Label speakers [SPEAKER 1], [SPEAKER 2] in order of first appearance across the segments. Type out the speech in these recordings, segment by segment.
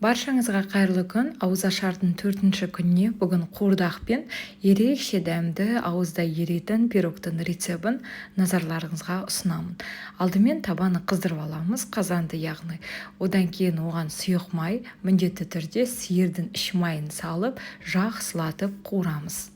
[SPEAKER 1] Баршаңызға қайырлы күн. Ауызашардың 4-ші күніне бүгін қуырдақ пен ерекше дәмді ауызда еритін пирогтың рецебін назарларыңызға ұсынамын. Алдымен табаны қыздырып аламыз, қазанды яғни. Одан кейін оған сұйық май, міндетті түрде сиырдың іш майын салып, жақсылатып қуырамыз.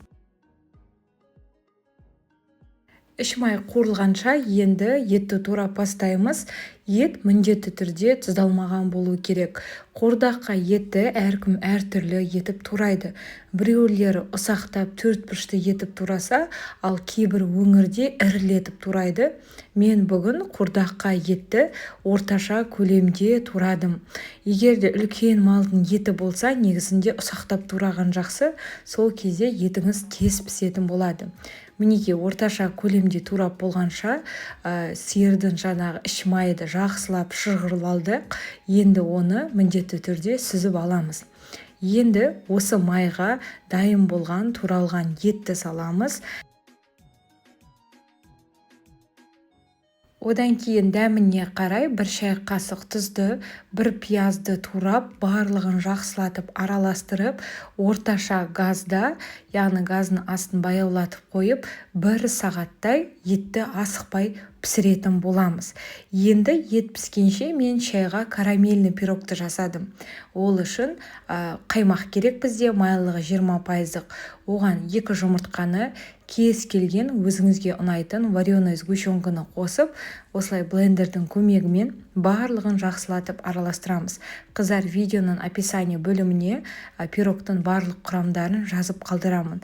[SPEAKER 1] Іш май қуырылғанша енді етті турап бастаймыз. Ет міндетті түрде тұздалмаған болу керек. Қуырдаққа етті әркім әртүрлі етіп турайды. Біреулері ұсақтап төрт бұрышты етіп тураса, ал кейбір өңірде ірілетіп турайды. Мен бүгін қуырдаққа етті орташа көлемде турадым. Егерде үлкен малдың еті болса, негізінде ұсақтап тураған жақсы, сол кезде етіңіз тез пісетін болады. Мінеке орташа көлемде турап болғанша сиырдың жаңағы іш майы жақсылап шырғырып алдық. Енді оны міндетті түрде сүзіп аламыз. Енді осы майға дайын болған туралған етті саламыз. Одан кейін дәміне қарай бір шай қасық тұзды, бір пиязды турап, барлығын жақсылатып араластырып, орташа газда, яғни газдың астын баяулатып қойып, 1 сағаттай етті асықпай пісіретін боламыз. Енді ет піскенше мен шайға карамельный пирогты жасадым. Ол үшін қаймақ керек бізде, майлылығы 20%. Оған 2 жұмыртқаны, кез келген өзіңізге ұнайтын вареный сгущенканы қосып, осылай блендердің көмегімен барлығын жақсылатып араластырамыз. Қыздар, видеоның описание бөліміне пирогтың барлық құрамдарын жазып қалдырамын.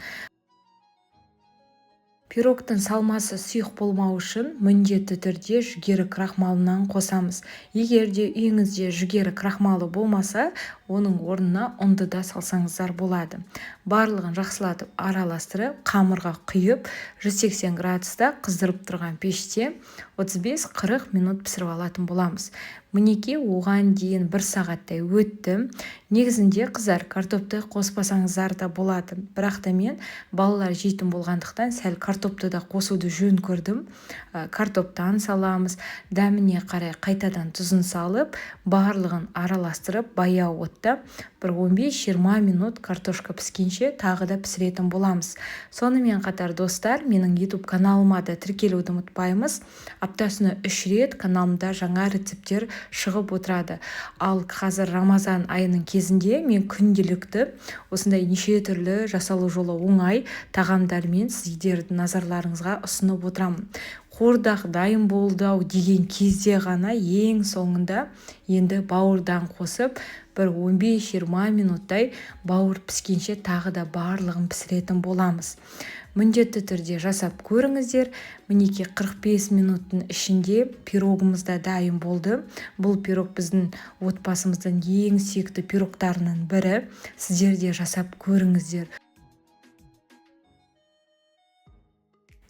[SPEAKER 1] Пирогтың салмасы сұйық болмау үшін міндетті түрде жүгері крахмалынан қосамыз. Егерде үйіңізде жүгері крахмалы болмаса, оның орнына ұнды да салсаңыздар болады. Барлығын жақсылатып араластырып, қамырға құйып, 180 градуста қыздырып тұрған пеште 35-40 минут пісіріп алатын боламыз. Мінеке оған дейін 1 сағаттай өтті. Негізінде қыздар, картопты қоспасаңыздар да болады. Бірақ та мен балалар жейтін болғандықтан сәл картопты да қосуды жөн көрдім. Картоптан саламыз, дәміне қарай қайтадан тұзын салып, барлығын араластырып, баяу отта бір 15-20 минут картошка піскенше тағы да пісіретін боламыз. Сонымен қатар достар, менің YouTube каналыма да тіркелуді ұмытпаймыз. Аптасына 3 рет каналымда жаңа рецептер шығып отырады. Ал қазір Рамазан айының кезінде мен күнделікті осындай неше түрлі жасалу жолы оңай тағамдармен сіздердің назарларыңызға ұсынып отырамын. Қуырдақ дайын болды деген кезде ғана ең соңында енді бауырдан қосып, бір 15-20 минуттай бауыр піскенше тағы да барлығын пісіретін боламыз. Міндетті түрде жасап көріңіздер. Мінеке 45 минуттың ішінде пирогымыз да дайын болды. Бұл пирог біздің отбасымыздың ең сүйікті пирогтарының бірі. Сіздер де жасап көріңіздер.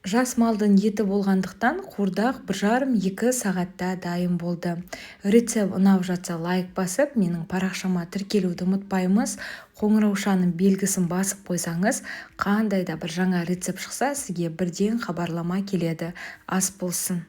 [SPEAKER 1] Жас малдың еті болғандықтан қуырдақ 1,5-2 сағатта дайын болды. Рецепт ұнап жатса лайк басып, менің парақшама тіркелуді ұмытпаймыз. Қоңыраушаның белгісін басып қойсаңыз, қандай да бір жаңа рецепт шықса, сізге бірден хабарлама келеді. Ас болсын.